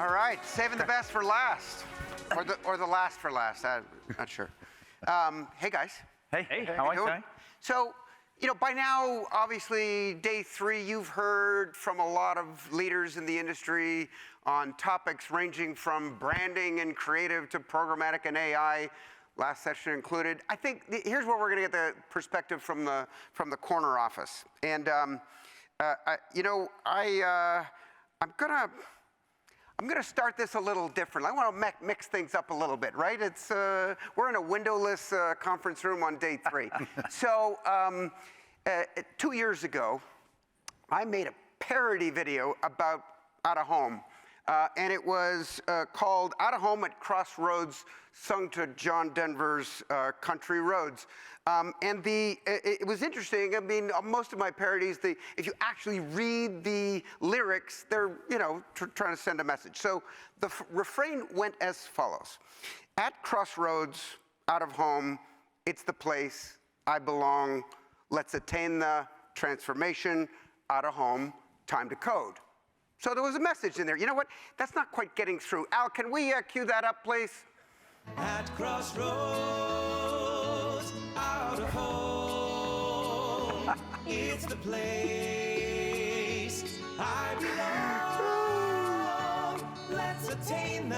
All right, saving the best for last, or the last for last. I'm not sure. Hey guys. Hey, how are you doing? So, by now, obviously, day 3, you've heard from a lot of leaders in the industry on topics ranging from branding and creative to programmatic and AI. Last session included. I think here's where we're going to get the perspective from the corner office. And I'm gonna start this a little different. I want to mix things up a little bit, right? It's we're in a windowless conference room on day 3. So 2 years ago, I made a parody video about Out of Home, and it was called Out of Home at Crossroads, sung to John Denver's Country Roads. And it was interesting. I mean, most of my parodies, if you actually read the lyrics, they're trying to send a message. So the refrain went as follows: at crossroads, out of home, it's the place I belong. Let's attain the transformation. Out of home, time to code. So there was a message in there. You know what? That's not quite getting through. Al, can we cue that up, please? At crossroads, out of home, it's the place I belong. Let's attain the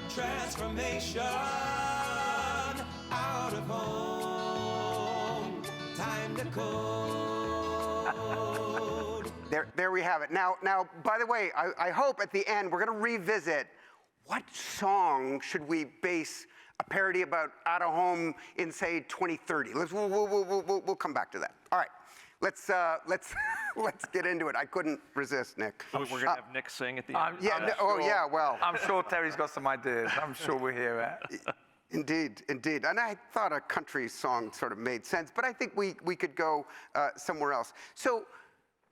transformation. Out of home, time to code. There we have it. Now, by the way, I hope at the end we're going to revisit what song should we base a parody about Out of Home in, say, 2030. We'll come back to that. All right, let's get into it. I couldn't resist, Nick. We're going to have Nick sing at the end. Well. I'm sure Terry's got some ideas. I'm sure we'll hear it. Indeed. And I thought a country song sort of made sense, but I think we could go somewhere else. So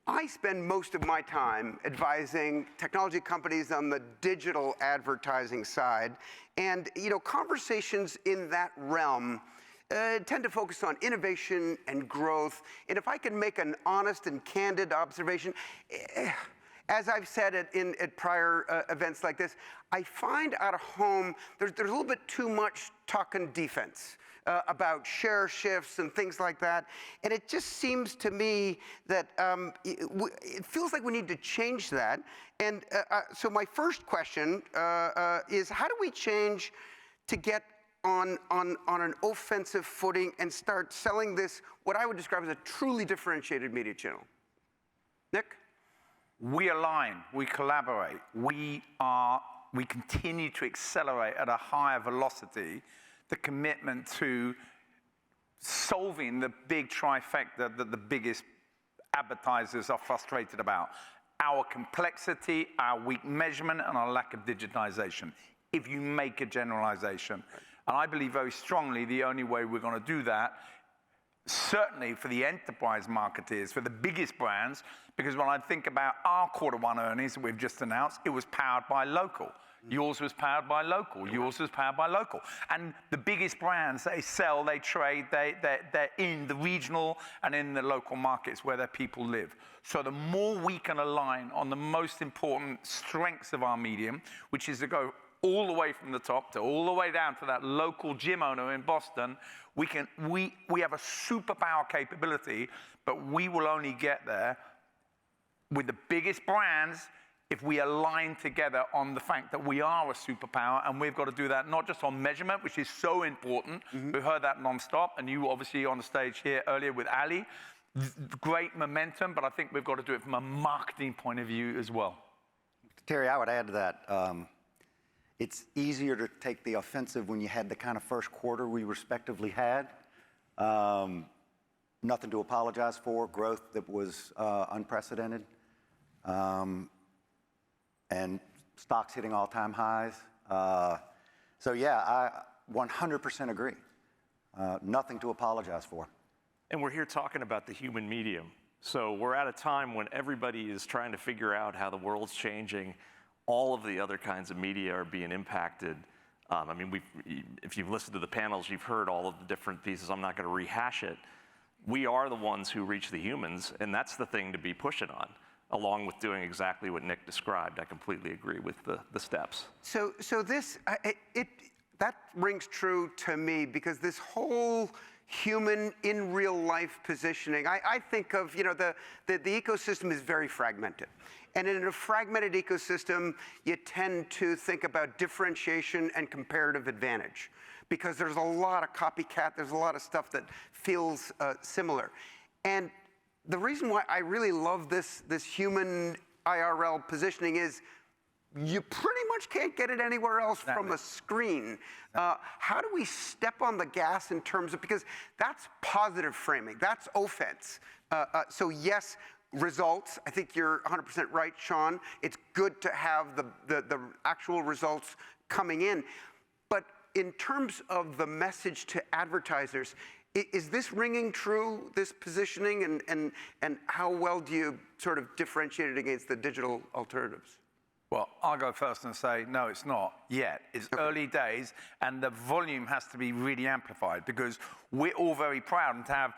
I spend most of my time advising technology companies on the digital advertising side, and conversations in that realm tend to focus on innovation and growth. And if I can make an honest and candid observation, as I've said at prior events like this, I find Out of Home there's a little bit too much talking defense about share shifts and things like that. And it just seems to me that it feels like we need to change that. And so my first question is, how do we change to get on an offensive footing and start selling this, what I would describe as a truly differentiated media channel? Nick? We align, we collaborate, we continue to accelerate at a higher velocity the commitment to solving the big trifecta that the biggest advertisers are frustrated about: our complexity, our weak measurement, and our lack of digitization, if you make a generalization. And I believe very strongly the only way we're going to do that, certainly for the enterprise marketers, for the biggest brands, because when I think about our Q1 earnings that we've just announced, it was powered by local. Yours was powered by local. Yours was powered by local. And the biggest brands, they sell, they trade, they're in the regional and in the local markets where their people live. So the more we can align on the most important strengths of our medium, which is to go all the way from the top to all the way down to that local gym owner in Boston, we have a superpower capability, but we will only get there with the biggest brands if we align together on the fact that we are a superpower, and we've got to do that not just on measurement, which is so important. We've heard that nonstop, and you obviously on the stage here earlier with Ali. Great momentum, but I think we've got to do it from a marketing point of view as well. Terry, I would add to that. It's easier to take the offensive when you had the kind of first quarter we respectively had. Nothing to apologize for, growth that was unprecedented. And stocks hitting all-time highs. So yeah, I 100% agree. Nothing to apologize for. And we're here talking about the human medium. So we're at a time when everybody is trying to figure out how the world's changing. All of the other kinds of media are being impacted. I mean, if you've listened to the panels, you've heard all of the different pieces. I'm not going to rehash it. We are the ones who reach the humans, and that's the thing to be pushing on. along with doing exactly what Nick described. I completely agree with the steps. So this, that rings true to me, because this whole human in real life positioning, I think of, the ecosystem is very fragmented. And in a fragmented ecosystem, you tend to think about differentiation and comparative advantage, because there's a lot of copycat, there's a lot of stuff that feels similar. And the reason why I really love this human IRL positioning is you pretty much can't get it anywhere else from a screen. How do we step on the gas in terms of, because that's positive framing, that's offense. So yes, results, I think you're 100% right, Sean. It's good to have the actual results coming in. But in terms of the message to advertisers, is this ringing true, this positioning, and how well do you sort of differentiate it against the digital alternatives? Well, I'll go first and say, no, it's not yet. It's early days, and the volume has to be really amplified, because we're all very proud to have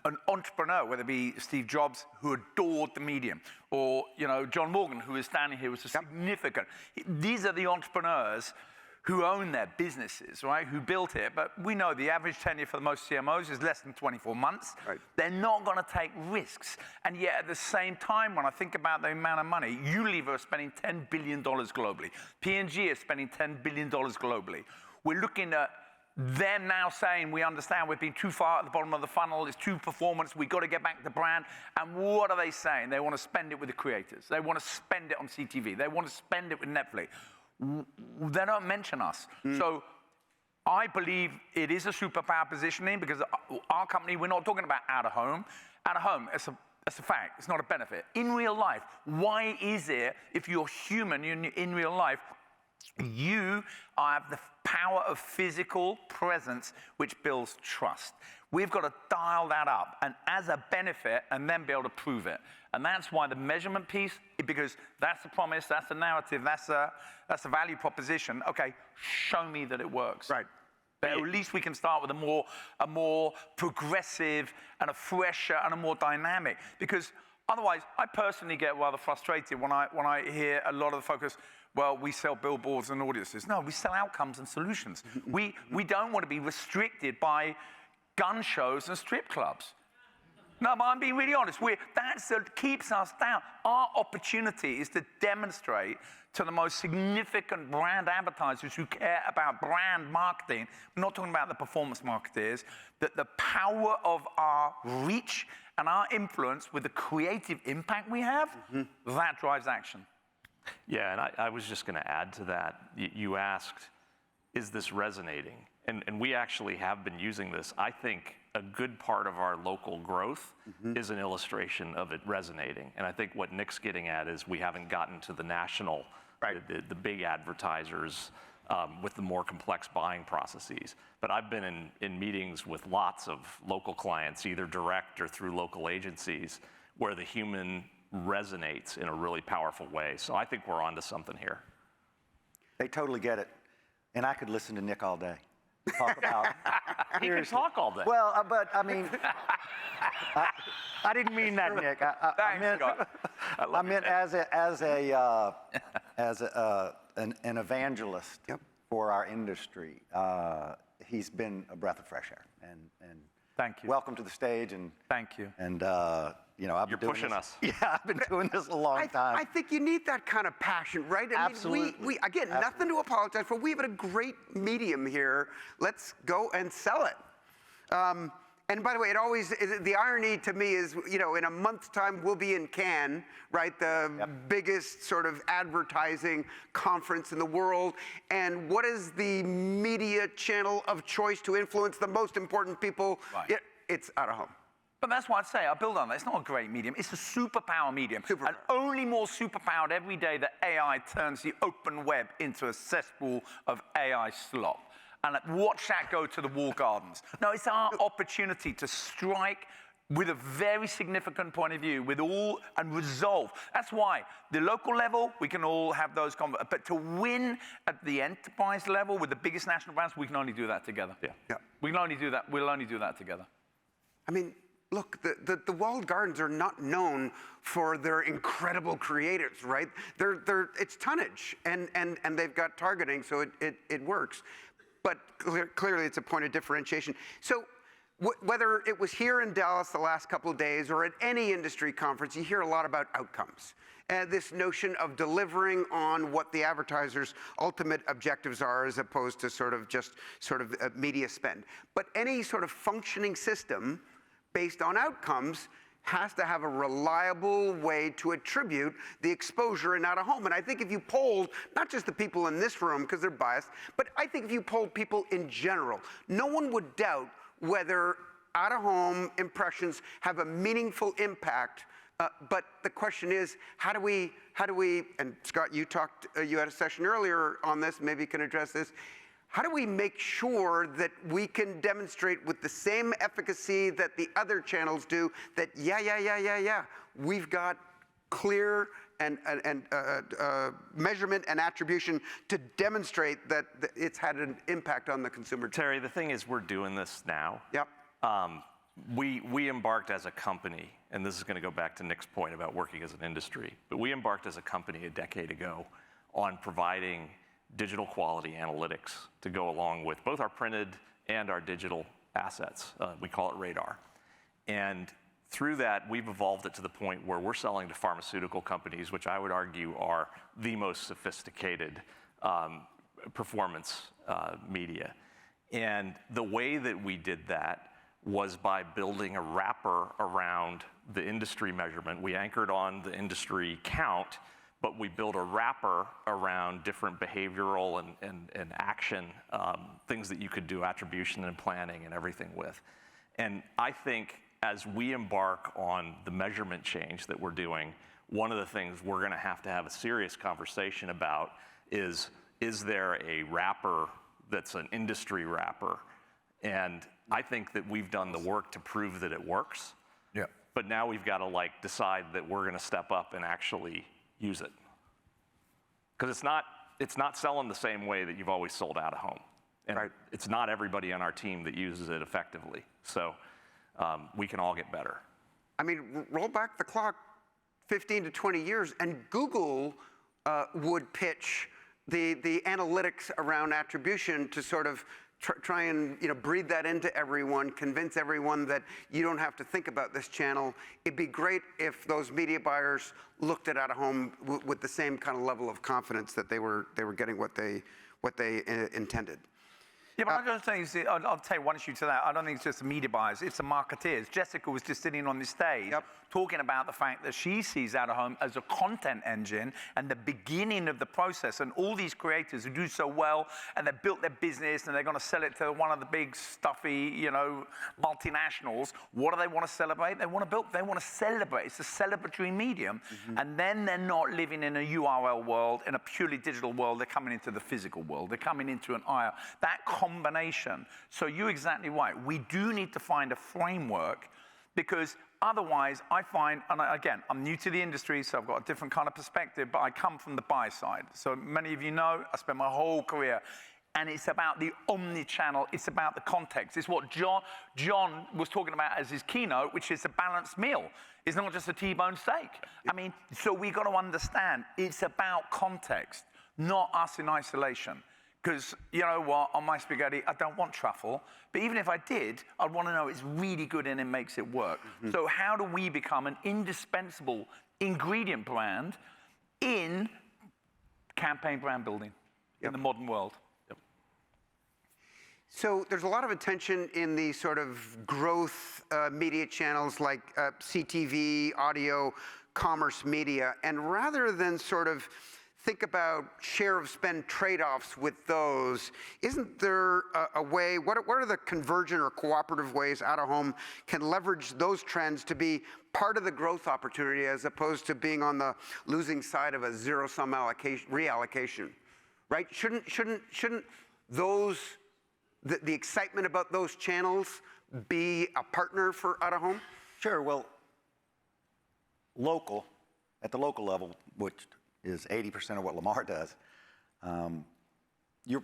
an entrepreneur, whether it be Steve Jobs, who adored the medium, or John Morgan, who is standing here, was a significant. These are the entrepreneurs who own their businesses, right? Who built it. But we know the average tenure for most CMOs is less than 24 months. Right. They're not going to take risks. And yet at the same time, when I think about the amount of money, Unilever are spending $10 billion globally. P&G is spending $10 billion globally. We're looking at them now saying, we understand we've been too far at the bottom of the funnel, it's too performance, we've got to get back to brand. And what are they saying? They want to spend it with the creators. They want to spend it on CTV. They want to spend it with Netflix. They don't mention us. So I believe it is a superpower positioning, because our company, we're not talking about out of home. Out of home, it's a fact. It's not a benefit. In real life, why is it, if you're human in real life, you have the power of physical presence, which builds trust. We've got to dial that up, and as a benefit, and then be able to prove it. And that's why the measurement piece, because that's the promise, that's the narrative, that's the value proposition. Okay, show me that it works. Right. But at least we can start with a more progressive and a fresher and a more dynamic. Because otherwise, I personally get rather frustrated when I hear a lot of the focus, well, we sell billboards and audiences. No, we sell outcomes and solutions. We don't want to be restricted by gun shows and strip clubs. No, but I'm being really honest. That's what keeps us down. Our opportunity is to demonstrate to the most significant brand advertisers who care about brand marketing, we're not talking about the performance marketers, that the power of our reach and our influence with the creative impact we have, that drives action. Yeah, and I was just going to add to that. You asked, is this resonating? And we actually have been using this. I think a good part of our local growth is an illustration of it resonating. And I think what Nick's getting at is we haven't gotten to the national, the big advertisers with the more complex buying processes. But I've been in meetings with lots of local clients, either direct or through local agencies, where the human resonates in a really powerful way. So I think we're onto something here. They totally get it. And I could listen to Nick all day. Talk about. He can talk all day. Well, but I mean, I didn't mean that, Nick. I meant as an evangelist for our industry. He's been a breath of fresh air, and thank you. Welcome to the stage, and thank you. And I've been doing pushing this. us. Yeah, I've been doing this a long time. I think you need that kind of passion, right? I Absolutely. mean, we again, nothing to apologize for. We have a great medium here. Let's go and sell it. And by the way, the irony to me is, in a month's time, we'll be in Cannes, right? The biggest sort of advertising conference in the world. And what is the media channel of choice to influence the most important people? Right. It's out of home. But that's why I say, I build on that. It's not a great medium. It's a superpower medium. Superpower. And only more superpowered every day that AI turns the open web into a cesspool of AI slop. And watch that go to the walled gardens. No, it's our opportunity to strike with a very significant point of view, and resolve. That's why the local level, we can all have those conversations. But to win at the enterprise level with the biggest national brands, we can only do that together. Yeah. We can only do that. We'll only do that together. I mean, look, the walled gardens are not known for their incredible creatives, right? It's tonnage, and they've got targeting, so it works. But clearly, it's a point of differentiation. So whether it was here in Dallas the last couple of days or at any industry conference, you hear a lot about outcomes. This notion of delivering on what the advertiser's ultimate objectives are, as opposed to sort of media spend. But any sort of functioning system based on outcomes has to have a reliable way to attribute the exposure in out-of-home. And I think if you polled, not just the people in this room, because they're biased, but I think if you polled people in general, no one would doubt whether out-of-home impressions have a meaningful impact. But the question is, how do we, and Scott, you had a session earlier on this, maybe you can address this. How do we make sure that we can demonstrate with the same efficacy that the other channels do that, yeah, we've got clear and measurement and attribution to demonstrate that it's had an impact on the consumer? Terry, the thing is, we're doing this now. Yep. We embarked as a company, and this is going to go back to Nick's point about working as an industry, but we embarked as a company a decade ago on providing digital quality analytics to go along with both our printed and our digital assets. We call it Radar. And through that, we've evolved it to the point where we're selling to pharmaceutical companies, which I would argue are the most sophisticated performance media. And the way that we did that was by building a wrapper around the industry measurement. We anchored on the industry count, but we built a wrapper around different behavioral and action, things that you could do attribution and planning and everything with. And I think as we embark on the measurement change that we're doing, one of the things we're going to have a serious conversation about is there a wrapper that's an industry wrapper? And I think that we've done the work to prove that it works. Yeah. But now we've got to decide that we're going to step up and actually use it. Because it's not selling the same way that you've always sold out of home. And right. It's not everybody on our team that uses it effectively. So we can all get better. I mean, roll back the clock 15 to 20 years, and Google would pitch the analytics around attribution to sort of try and breathe that into everyone, convince everyone that you don't have to think about this channel. It'd be great if those media buyers looked at out-of-home with the same kind of level of confidence that they were getting what they intended. Yeah, but I don't think I'll tell you one issue to that. I don't think it's just the media buyers, it's the marketeers. Jessica was just sitting on this stage talking about the fact that she sees out-of-home as a content engine and the beginning of the process. And all these creators who do so well and they've built their business and they're going to sell it to one of the big stuffy, multinationals. What do they want to celebrate? They want to celebrate. It's a celebratory medium. Mm-hmm. And then they're not living in a URL world, in a purely digital world. They're coming into the physical world. They're coming into an IR. That combination. So you're exactly right. We do need to find a framework, because otherwise I find, and again, I'm new to the industry, so I've got a different kind of perspective, but I come from the buy side. So many of you know, I spent my whole career, and it's about the omni-channel, it's about the context. It's what John was talking about as his keynote, which is a balanced meal. It's not just a T-bone steak. I mean, so we got to understand, it's about context, not us in isolation. Because you know what, on my spaghetti, I don't want truffle. But even if I did, I'd want to know it's really good and it makes it work. Mm-hmm. So how do we become an indispensable ingredient brand in campaign brand building in the modern world? Yep. So there's a lot of attention in the sort of growth media channels like CTV, audio, commerce media. And rather than sort of think about share of spend trade-offs with those, isn't there a way, what are the convergent or cooperative ways out-of-home can leverage those trends to be part of the growth opportunity as opposed to being on the losing side of a zero-sum reallocation, right? Shouldn't those, the excitement about those channels be a partner for out-of-home? Sure, well, at the local level, which is 80% of what Lamar does,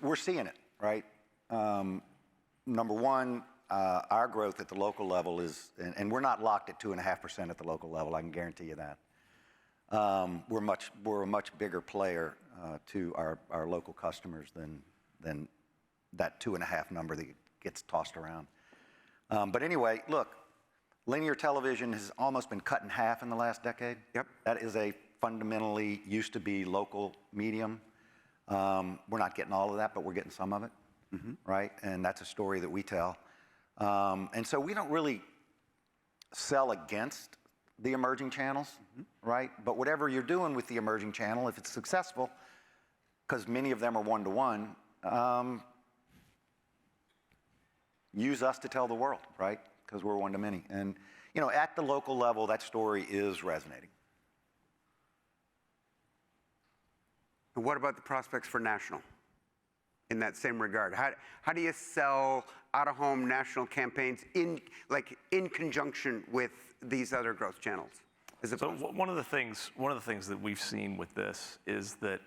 we're seeing it, right? Number one, our growth at the local level is, and we're not locked at 2.5% at the local level, I can guarantee you that. We're a much bigger player to our local customers than that 2.5 number that gets tossed around. But anyway, look, linear television has almost been cut in half in the last decade. Yep. That is a fundamentally used to be local medium. We're not getting all of that, but we're getting some of it, right? And that's a story that we tell. And so we don't really sell against the emerging channels, right? But whatever you're doing with the emerging channel, if it's successful, because many of them are one-to-one, use us to tell the world, right? Because we're one-to-many. And, you know, at the local level, that story is resonating. And what about the prospects for national in that same regard? How do you sell out-of-home national campaigns in conjunction with these other growth channels? So one of the things that we've seen with this is that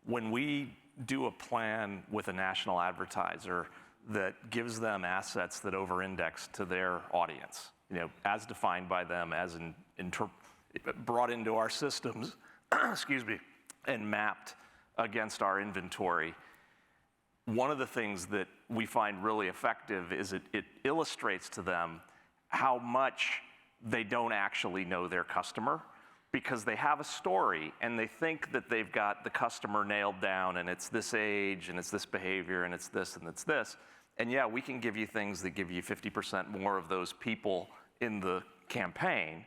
when we do a plan with a national advertiser that gives them assets that over-index to their audience, you know, as defined by them, as brought into our systems, excuse me, and mapped against our inventory, one of the things that we find really effective is it illustrates to them how much they don't actually know their customer, because they have a story and they think that they've got the customer nailed down and it's this age and it's this behavior and it's this and it's this. And yeah, we can give you things that give you 50% more of those people in the campaign,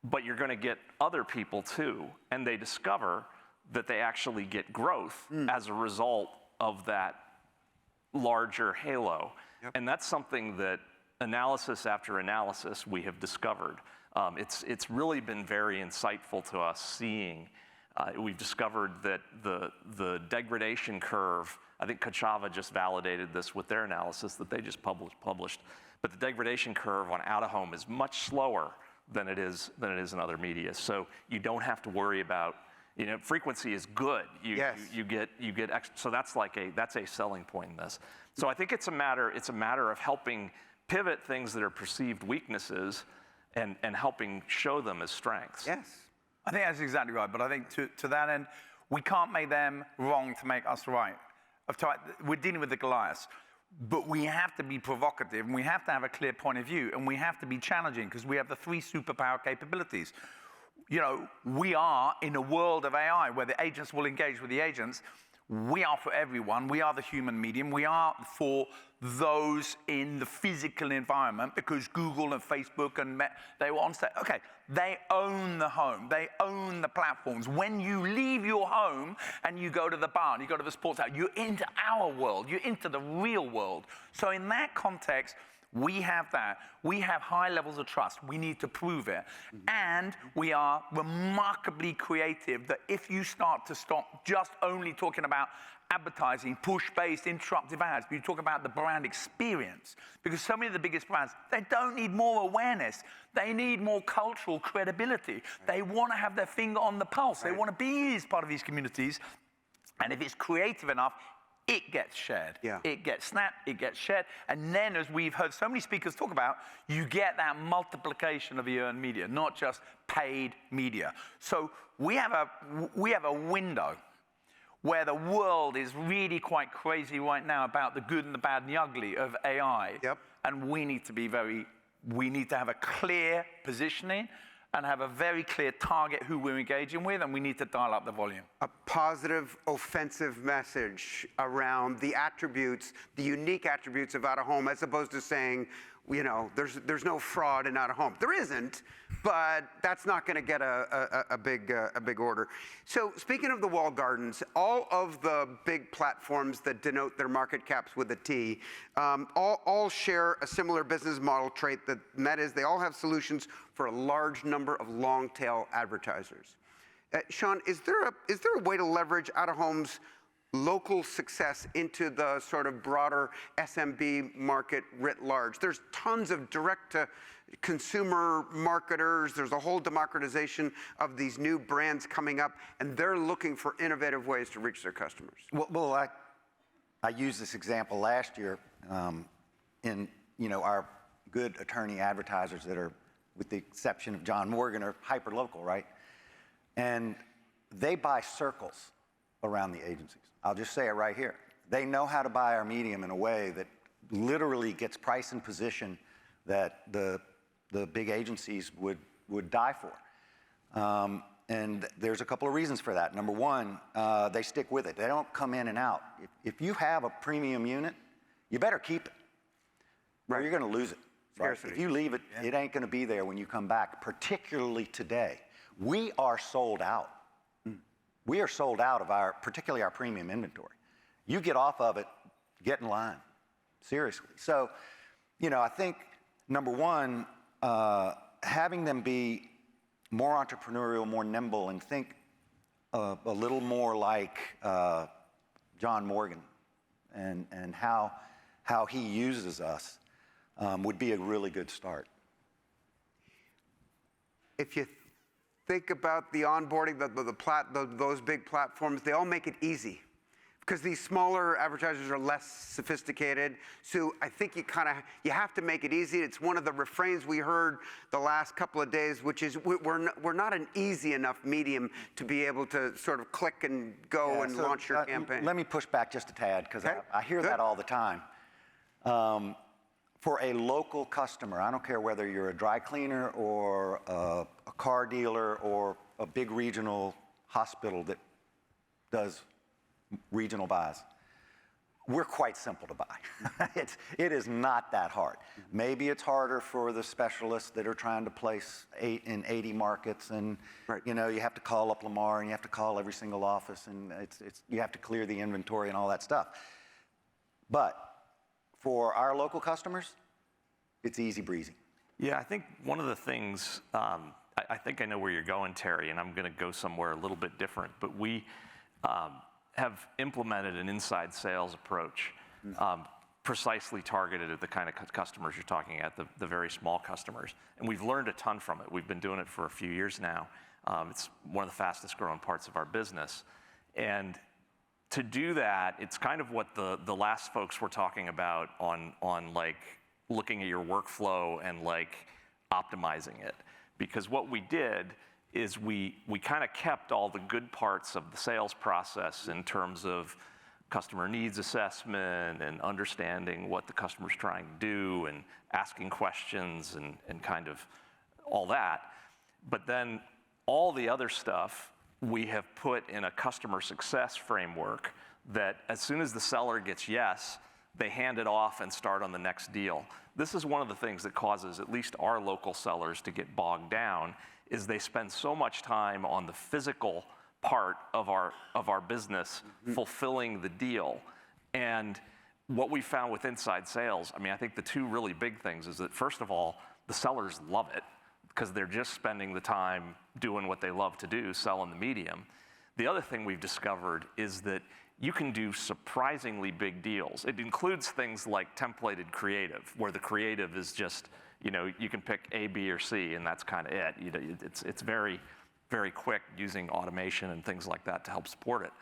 but you're going to get other people too. And they discover that they actually get growth as a result of that larger halo. Yep. And that's something that analysis after analysis we have discovered. It's really been very insightful to us seeing. We've discovered that the degradation curve, I think Kochava just validated this with their analysis that they just published, but the degradation curve on out-of-home is much slower than it is in other media. So you don't have to worry about, you know, frequency is good. You get extra, so that's a selling point in this. So I think it's a matter of helping pivot things that are perceived weaknesses and helping show them as strengths. Yes. I think that's exactly right, but I think to that end, we can't make them wrong to make us right. We're dealing with the Goliaths, but we have to be provocative, and we have to have a clear point of view, and we have to be challenging, because we have the 3 superpower capabilities. You know, we are in a world of AI where the agents will engage with the agents. We are for everyone. We are the human medium. We are for those in the physical environment, because Google and Facebook and they want to say, okay, they own the home. They own the platforms. When you leave your home and you go to the bar and you go to the sports house, you're into our world. You're into the real world. So in that context, we have that. We have high levels of trust. We need to prove it. And we are remarkably creative that if you start to stop just only talking about advertising, push-based, interruptive ads, but you talk about the brand experience, because so many of the biggest brands, they don't need more awareness. They need more cultural credibility. They want to have their finger on the pulse. They want to be part of these communities. And if it's creative enough, it gets shared. Yeah. It gets snapped, it gets shared. And then, as we've heard so many speakers talk about, you get that multiplication of the earned media, not just paid media. So we have a window where the world is really quite crazy right now about the good and the bad and the ugly of AI. Yep. And we need to have a clear positioning and have a very clear target who we're engaging with, and we need to dial up the volume. A positive, offensive message around the attributes, the unique attributes of out-of-home, as opposed to saying, you know, there's no fraud in out-of-home. There isn't, but that's not going to get a big order. So speaking of the walled gardens, all of the big platforms that denote their market caps with a T, all share a similar business model trait that is they all have solutions for a large number of long-tail advertisers. Sean, is there a way to leverage out-of-home's local success into the sort of broader SMB market writ large? There's tons of direct-to-consumer marketers. There's a whole democratization of these new brands coming up, and they're looking for innovative ways to reach their customers. Well, I used this example last year in our good attorney advertisers that are, with the exception of John Morgan, are hyper-local, right? And they buy circles around the agencies. I'll just say it right here. They know how to buy our medium in a way that literally gets price and position that the big agencies would die for. And there's a couple of reasons for that. Number one, they stick with it. They don't come in and out. If you have a premium unit, you better keep it, or you're going to lose it. Right? If you leave it, it ain't going to be there when you come back, particularly today. We are sold out. We are sold out of particularly our premium inventory. You get off of it, get in line, seriously. So, I think, number one, having them be more entrepreneurial, more nimble, and think a little more like John Morgan and how he uses us would be a really good start. If you think about the onboarding, those big platforms, they all make it easy. Because these smaller advertisers are less sophisticated, so I think you have to make it easy. It's one of the refrains we heard the last couple of days, which is we're not an easy enough medium to be able to sort of click and go and launch your campaign. Let me push back just a tad, because I hear that all the time. For a local customer, I don't care whether you're a dry cleaner or a car dealer or a big regional hospital that does regional buys, we're quite simple to buy. It is not that hard. Maybe it's harder for the specialists that are trying to place in 80 markets, and you have to call up Lamar and you have to call every single office, and you have to clear the inventory and all that stuff. But for our local customers, it's easy breezy. Yeah, I think one of the things, I think I know where you're going, Terry, and I'm going to go somewhere a little bit different, but we have implemented an inside sales approach precisely targeted at the kind of customers you're talking at, the very small customers. And we've learned a ton from it. We've been doing it for a few years now. It's one of the fastest growing parts of our business. And to do that, it's kind of what the last folks were talking about on like looking at your workflow and like optimizing it. Because what we did is we kind of kept all the good parts of the sales process in terms of customer needs assessment and understanding what the customer's trying to do and asking questions and kind of all that. But then all the other stuff we have put in a customer success framework that as soon as the seller gets yes, they hand it off and start on the next deal. This is one of the things that causes at least our local sellers to get bogged down, is they spend so much time on the physical part of our business fulfilling the deal. And what we found with inside sales, I mean, I think the two really big things is that, first of all, the sellers love it because they're just spending the time doing what they love to do, selling the medium. The other thing we've discovered is that you can do surprisingly big deals. It includes things like templated creative, where the creative is just, you can pick A, B, or C, and that's kind of it. It's very, very quick using automation and things like that to help support it.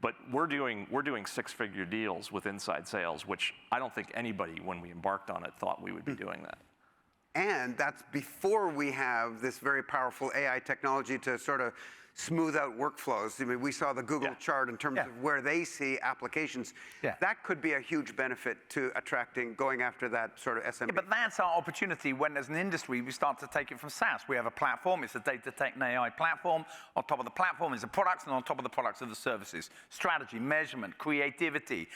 But we're doing six-figure deals with inside sales, which I don't think anybody, when we embarked on it, thought we would be doing that. And that's before we have this very powerful AI technology to sort of smooth out workflows. I mean, we saw the Google chart in terms of where they see applications. That could be a huge benefit to going after that sort of SMB. Yeah, but that's our opportunity when, as an industry, we start to take it from SaaS. We have a platform, it's a data tech and AI platform. On top of the platform is the products, and on top of the products are the services. Strategy, measurement, creativity.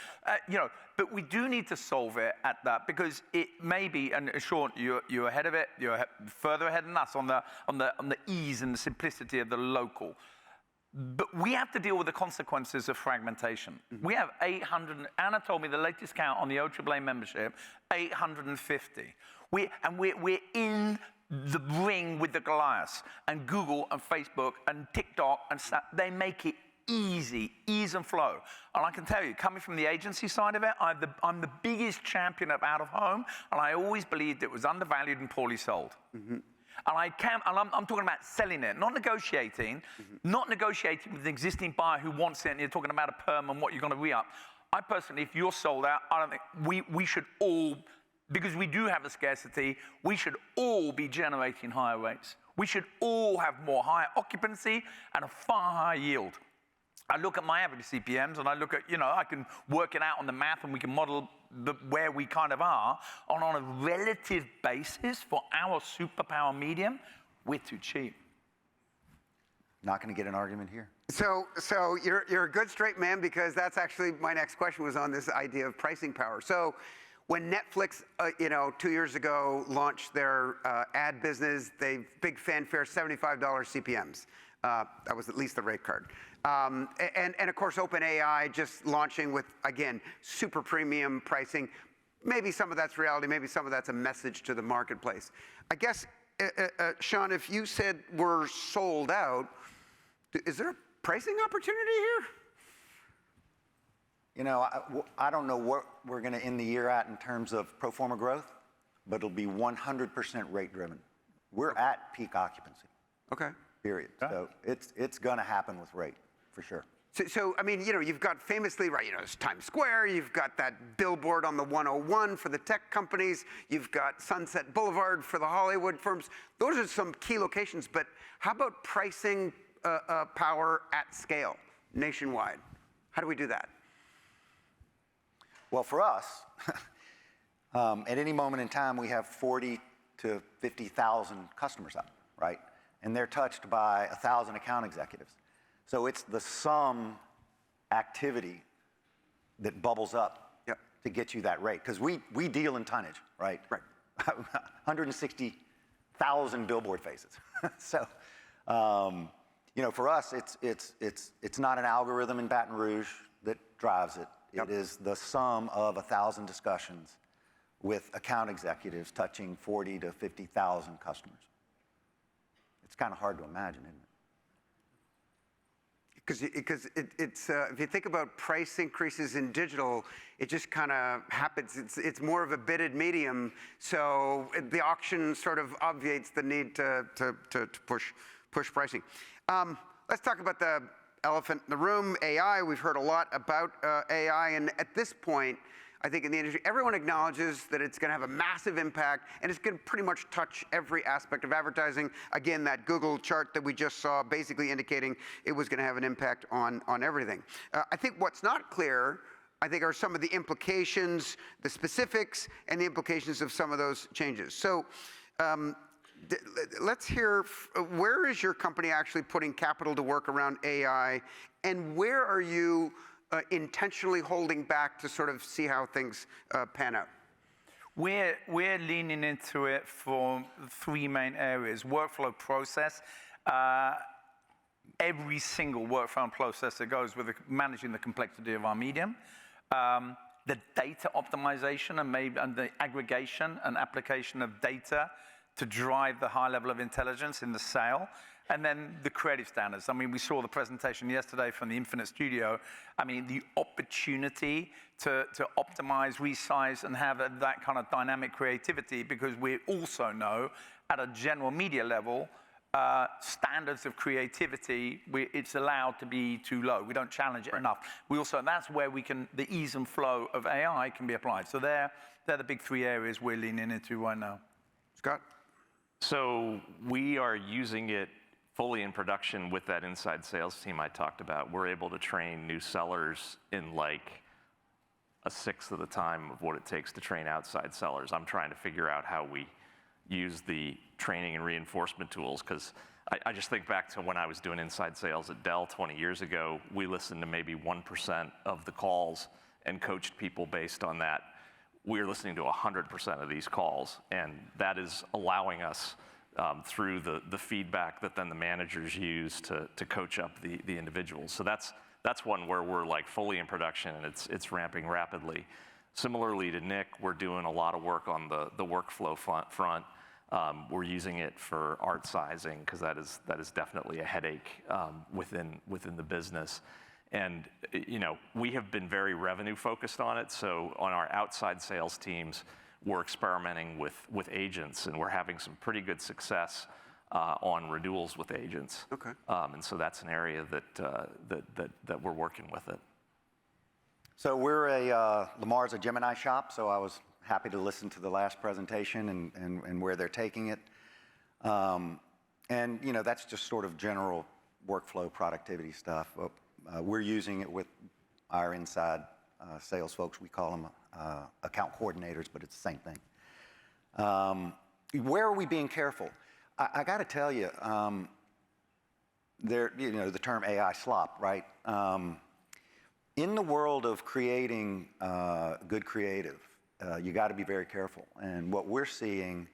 But we do need to solve it at that, because it may be, and Sean, you're ahead of it, you're further ahead than us on the ease and the simplicity of the local. But we have to deal with the consequences of fragmentation. We have 800, Anna told me the latest count on the OAAA membership, 850. We're in the ring with the Goliaths, and Google and Facebook and TikTok and they make it easy, ease and flow. And I can tell you, coming from the agency side of it, I'm the biggest champion of out-of-home, and I always believed it was undervalued and poorly sold. And I'm talking about selling it, not negotiating, not negotiating with an existing buyer who wants it, and you're talking about a perm and what you're going to re-up. I personally, if you're sold out, I don't think we should all because we do have a scarcity, we should all be generating higher rates. We should all have more higher occupancy and a far higher yield. I look at my average CPMs and I look at, I can work it out on the math and we can model where we kind of are. And on a relative basis for our superpower medium, we're too cheap. Not going to get an argument here. So you're a good straight man, because that's actually my next question was on this idea of pricing power. So when Netflix, 2 years ago launched their ad business, big fanfare, $75 CPMs. That was at least the rate card. And of course, OpenAI just launching with, again, super premium pricing. Maybe some of that's reality, maybe some of that's a message to the marketplace. I guess, Sean, if you said we're sold out, is there a pricing opportunity here? I don't know what we're going to end the year at in terms of pro forma growth, but it'll be 100% rate driven. We're at peak occupancy. Okay. Period. So it's going to happen with rate, for sure. So I mean, you've got famously, right, it's Times Square, you've got that billboard on the 101 for the tech companies, you've got Sunset Boulevard for the Hollywood firms. Those are some key locations, but how about pricing power at scale, nationwide? How do we do that? Well, for us, at any moment in time, we have 40 to 50,000 customers out, right? And they're touched by 1,000 account executives. So it's the sum activity that bubbles up to get you that rate. Because we deal in tonnage, right? Right. 160,000 billboard faces. So, for us, it's not an algorithm in Baton Rouge that drives it. It is the sum of 1,000 discussions with account executives touching 40 to 50,000 customers. It's kind of hard to imagine, isn't it? Because it's if you think about price increases in digital, it just kind of happens. It's more of a bidded medium, so the auction sort of obviates the need to push pricing. Let's talk about the elephant in the room, AI. We've heard a lot about AI, and at this point, I think in the industry, everyone acknowledges that it's going to have a massive impact, and it's going to pretty much touch every aspect of advertising. Again, that Google chart that we just saw basically indicating it was going to have an impact on everything. I think what's not clear, are some of the implications, the specifics, and the implications of some of those changes. So let's hear, where is your company actually putting capital to work around AI, and where are you intentionally holding back to sort of see how things pan out? We're leaning into it for three main areas. Workflow process. Every single workflow process that goes with managing the complexity of our medium. The data optimization and the aggregation and application of data to drive the high level of intelligence in the sale. And then the creative standards. I mean, we saw the presentation yesterday from the Infinite Studio. I mean, the opportunity to optimize, resize, and have that kind of dynamic creativity, because we also know at a general media level, standards of creativity, it's allowed to be too low. We don't challenge it enough. That's where the ease and flow of AI can be applied. So they're the big three areas we're leaning into right now. Scott? So we are using it fully in production with that inside sales team I talked about. We're able to train new sellers in like a sixth of the time of what it takes to train outside sellers. I'm trying to figure out how we use the training and reinforcement tools, because I just think back to when I was doing inside sales at Dell 20 years ago. We listened to maybe 1% of the calls and coached people based on that. We're listening to 100% of these calls, and that is allowing us through the feedback that then the managers use to coach up the individuals. So that's one where we're like fully in production, and it's ramping rapidly. Similarly to Nick, we're doing a lot of work on the workflow front. We're using it for art sizing, because that is definitely a headache within the business. And we have been very revenue focused on it. So on our outside sales teams, we're experimenting with agents, and we're having some pretty good success on renewals with agents. Okay. And so that's an area that we're working with it. So Lamar's a Gemini shop, so I was happy to listen to the last presentation and where they're taking it. And that's just sort of general workflow productivity stuff. We're using it with our inside sales folks. We call them account coordinators, but it's the same thing. Where are we being careful? I got to tell you, the term AI slop, right? In the world of creating good creative, you got to be very careful. And what we're seeing,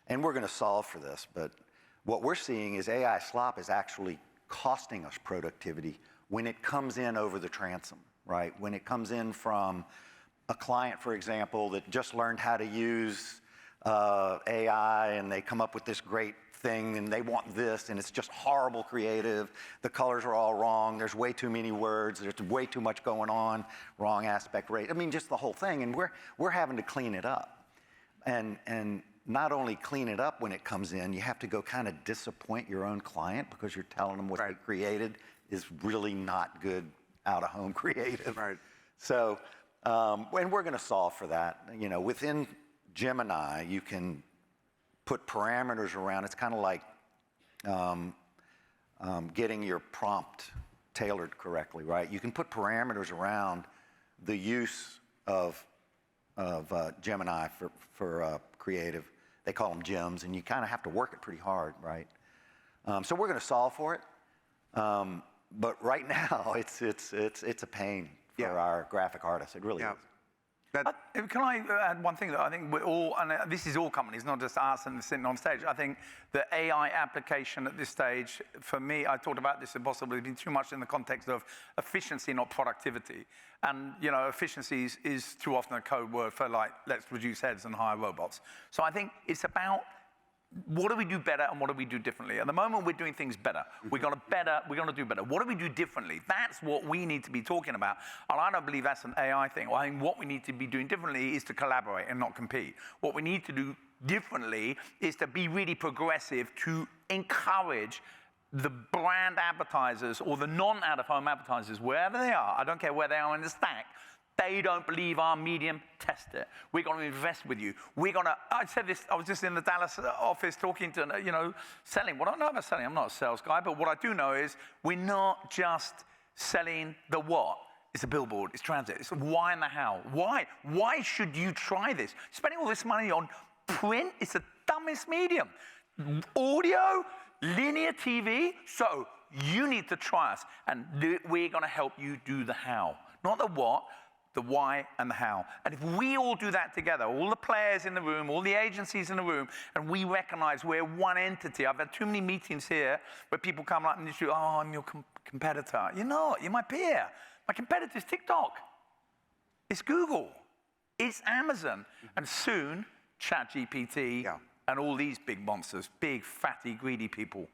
and we're going to solve for this, but what we're seeing is AI slop is actually costing us productivity when it comes in over the transom, right? When it comes in from a client, for example, that just learned how to use AI, and they come up with this great thing, and they want this, and it's just horrible creative. The colors are all wrong. There's way too many words. There's way too much going on. Wrong aspect rate. I mean, just the whole thing. And we're having to clean it up, and not only clean it up when it comes in, you have to go kind of disappoint your own client because you're telling them what they created is really not good out-of-home creative. Right. So, and we're going to solve for that. Within Gemini, you can put parameters around. It's kind of like getting your prompt tailored correctly, right? You can put parameters around the use of Gemini for creative. They call them gems, and you kind of have to work it pretty hard, right? So we're going to solve for it. But right now, it's a pain for our graphic artists. It really is. Can I add one thing that I think we're all, and this is all companies, not just us and sitting on stage. I think the AI application at this stage, for me, I talked about this impossibly, been too much in the context of efficiency, not productivity. And efficiency is too often a code word for like, let's reduce heads and hire robots. So I think it's about what do we do better and what do we do differently? At the moment, we're doing things better. We're going to do better. What do we do differently? That's what we need to be talking about. And I don't believe that's an AI thing. Well, I think what we need to be doing differently is to collaborate and not compete. What we need to do differently is to be really progressive, to encourage the brand advertisers or the non-out-of-home advertisers, wherever they are, I don't care where they are in the stack, they don't believe our medium, test it. We're going to invest with you. I said this, I was just in the Dallas office talking to, selling. What I know about selling, I'm not a sales guy, but what I do know is we're not just selling the what. It's a billboard, it's transit, it's the why and the how. Why? Why should you try this? Spending all this money on print is the dumbest medium. Audio, linear TV, so you need to try us, and we're going to help you do the how. Not the what, the why and the how. And if we all do that together, all the players in the room, all the agencies in the room, and we recognize we're one entity. I've had too many meetings here where people come up and you say, oh, I'm your competitor. You're not, you're my peer. My competitor is TikTok. It's Google. It's Amazon. And soon, ChatGPT and all these big monsters, big, fatty, greedy people.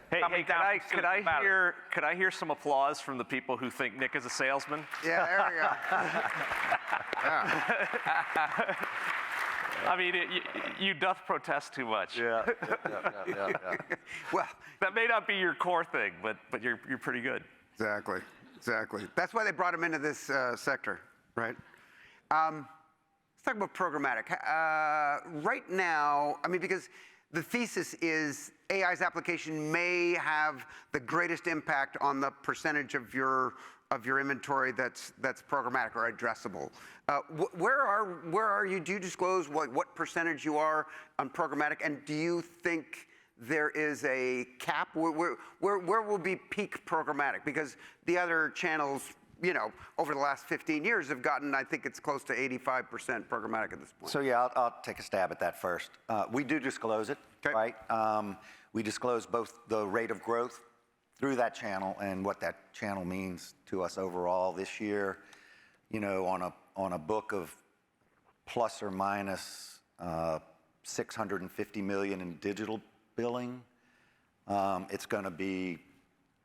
Hey, could I hear some applause from the people who think Nick is a salesman? Yeah, there we go. I mean, you doth protest too much. Yeah. Well, that may not be your core thing, but you're pretty good. Exactly. That's why they brought him into this sector, right? Let's talk about programmatic. Right now, I mean, because the thesis is AI's application may have the greatest impact on the percentage of your inventory that's programmatic or addressable. Where are you? Do you disclose what percentage you are on programmatic? And do you think there is a cap? Where will be peak programmatic? Because the other channels, over the last 15 years have gotten, I think it's close to 85% programmatic at this point. So I'll take a stab at that first. We do disclose it, right? We disclose both the rate of growth through that channel and what that channel means to us overall this year. On a book of plus or minus 650 million in digital billing, it's going to be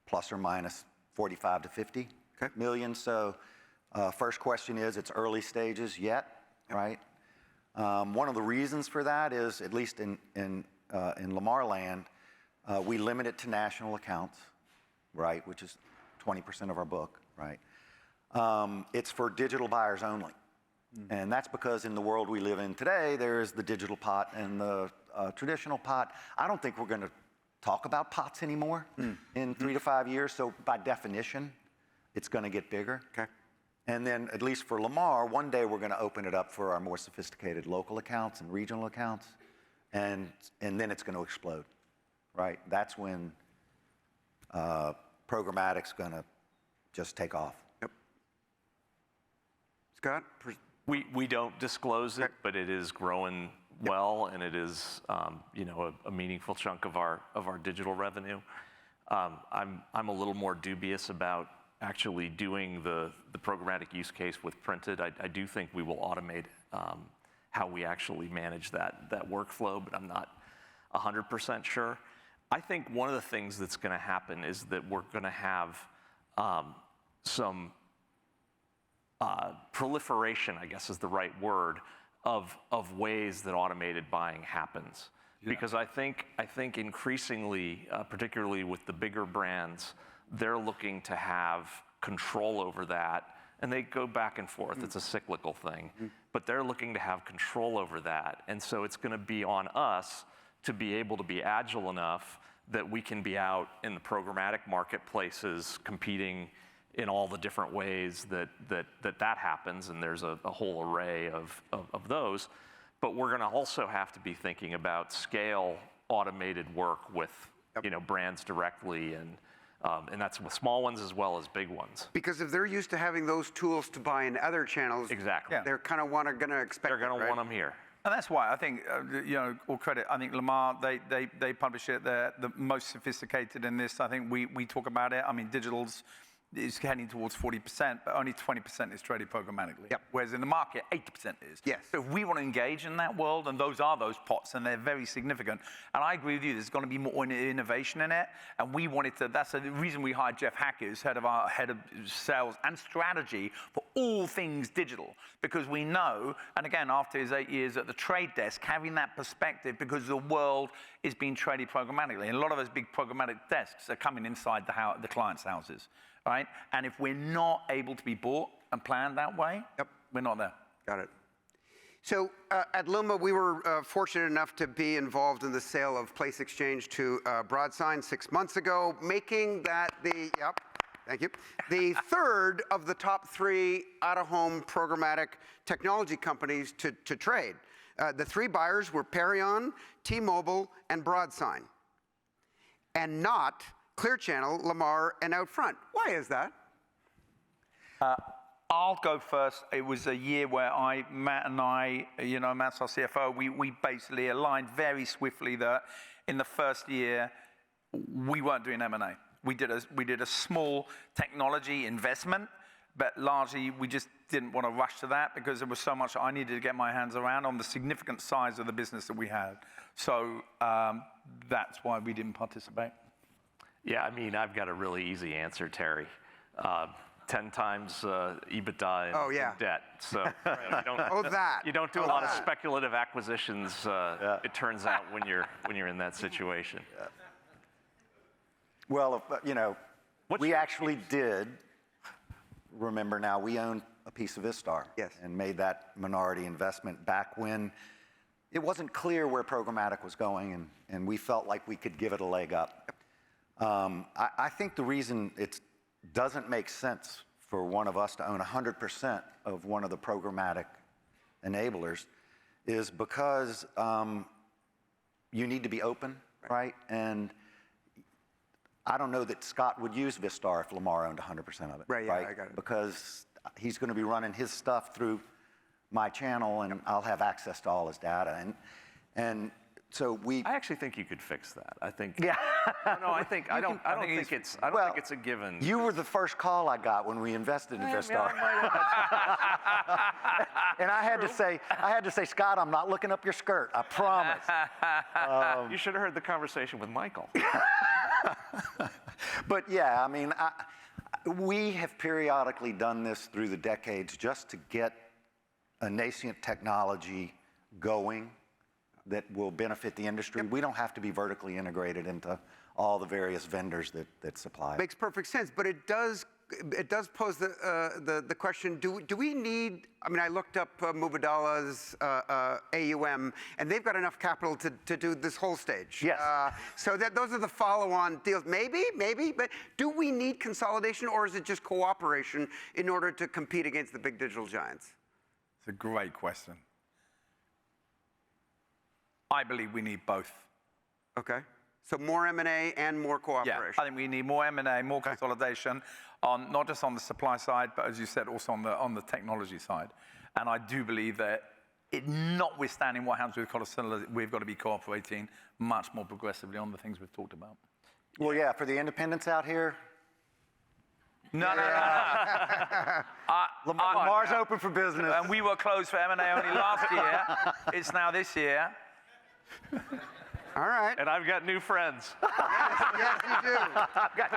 plus or minus 45 to 50 million. So first question is, it's early stages yet, right? One of the reasons for that is, at least in Lamar land, we limit it to national accounts, right, which is 20% of our book, right? It's for digital buyers only, And that's because in the world we live in today, there is the digital pot and the traditional pot. I don't think we're going to talk about pots anymore in 3 to 5 years. So by definition, it's going to get bigger. Okay. And then, at least for Lamar, one day we're going to open it up for our more sophisticated local accounts and regional accounts, and then it's going to explode, right? That's when programmatic's going to just take off. Yep. Scott? We don't disclose it, but it is growing well, and it is a meaningful chunk of our digital revenue. I'm a little more dubious about actually doing the programmatic use case with printed. I do think we will automate how we actually manage that workflow, but I'm not 100% sure. I think one of the things that's going to happen is that we're going to have some proliferation, I guess is the right word, of ways that automated buying happens. Yeah. Because I think increasingly, particularly with the bigger brands, they're looking to have control over that, and they go back and forth. It's a cyclical thing, but they're looking to have control over that. And so it's going to be on us to be able to be agile enough that we can be out in the programmatic marketplaces competing in all the different ways that happens, and there's a whole array of those. But we're going to also have to be thinking about scale automated work with brands directly, and that's with small ones as well as big ones. Because if they're used to having those tools to buy in other channels, exactly, they're kind of going to expect. They're going to want them here. And that's why I think, all credit, I think Lamar, they publish it. They're the most sophisticated in this. I think we talk about it. I mean, digital's is heading towards 40%, but only 20% is traded programmatically. Yep. Whereas in the market, 80% is. Yes. So if we want to engage in that world, and those are those pots, and they're very significant. And I agree with you, there's going to be more innovation in it. And we wanted to, that's the reason we hired Jeff Hackett, who's head of sales and strategy for all things digital. Because we know, and again, after his 8 years at the trade desk, having that perspective, because the world is being traded programmatically. And a lot of those big programmatic desks are coming inside the clients' houses. Right? And if we're not able to be bought and planned that way, we're not there. Got it. So at Luma, we were fortunate enough to be involved in the sale of Place Exchange to Broadsign 6 months ago, making that thank you, the third of the top 3 out-of-home programmatic technology companies to trade. The 3 buyers were Perion, T-Mobile, and Broadsign, and not Clear Channel, Lamar, and Outfront. Why is that? I'll go first. It was a year where Matt's our CFO, we basically aligned very swiftly that in the first year, we weren't doing M&A. We did a small technology investment, but largely we just didn't want to rush to that because there was so much I needed to get my hands around on the significant size of the business that we had. So that's why we didn't participate. Yeah, I mean, I've got a really easy answer, Terry. 10 times EBITDA and debt. So you don't do a lot of speculative acquisitions. It turns out when you're in that situation. Yeah. Well, we actually did. Remember now, we owned a piece of Vistar. Yes. And made that minority investment back when it wasn't clear where programmatic was going, and we felt like we could give it a leg up. I think the reason it doesn't make sense for one of us to own 100% of one of the programmatic enablers is because you need to be open, right? And I don't know that Scott would use Vistar if Lamar owned 100% of it. Right, yeah, I got it. Because he's going to be running his stuff through my channel, and I'll have access to all his data. And so I actually think you could fix that. I think. Yeah. I don't think it's a given. You were the first call I got when we invested in Vistar. And I had to say, Scott, I'm not looking up your skirt. I promise. You should have heard the conversation with Michael. But yeah, I mean, we have periodically done this through the decades just to get a nascent technology going that will benefit the industry. We don't have to be vertically integrated into all the various vendors that supply. Makes perfect sense, but it does it does pose the question, do we need, I mean, I looked up Mubadala's AUM, and they've got enough capital to do this whole stage. Yes. So those are the follow-on deals. Maybe, but do we need consolidation, or is it just cooperation in order to compete against the big digital giants? It's a great question. I believe we need both. Okay. So more M&A and more cooperation. Yeah, I think we need more M&A, more consolidation, not just on the supply side, but as you said, also on the technology side. And I do believe that, notwithstanding what happens with Coca-Cola, we've got to be cooperating much more progressively on the things we've talked about. Well, yeah, for the independents out here, No. Lamar's open for business. And we were closed for M&A only last year. It's now this year. All right. And I've got new friends. Yes, you do. Yes,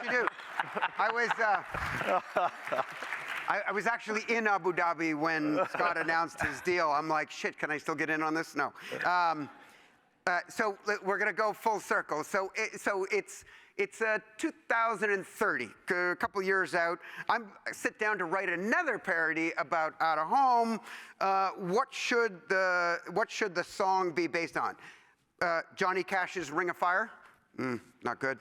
you do. I was actually in Abu Dhabi when Scott announced his deal. I'm like, shit, can I still get in on this? No. So we're going to go full circle. So it's 2030, a couple years out. I sit down to write another parody about out of home. What should the song be based on? Johnny Cash's Ring of Fire? Not good.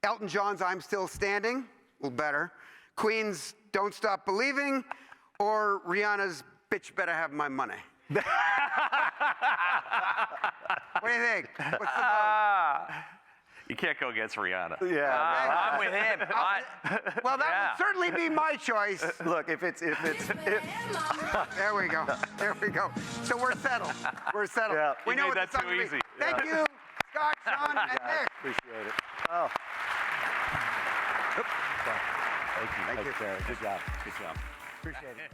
Elton John's I'm Still Standing? Well, better. Queen's Don't Stop Believing? Or Rihanna's Bitch Better Have My Money? What do you think? What's the vote? You can't go against Rihanna. Yeah. I'm with him. Well, that would certainly be my choice. Look, if it's There we go. There we go. So we're settled. We're settled. Yeah. We You know made what that the song too will be. easy. Thank you, Scott, Sean, and Nick. Appreciate it. Oh. Thank you. Thank you. Good job. Good job. Appreciate it.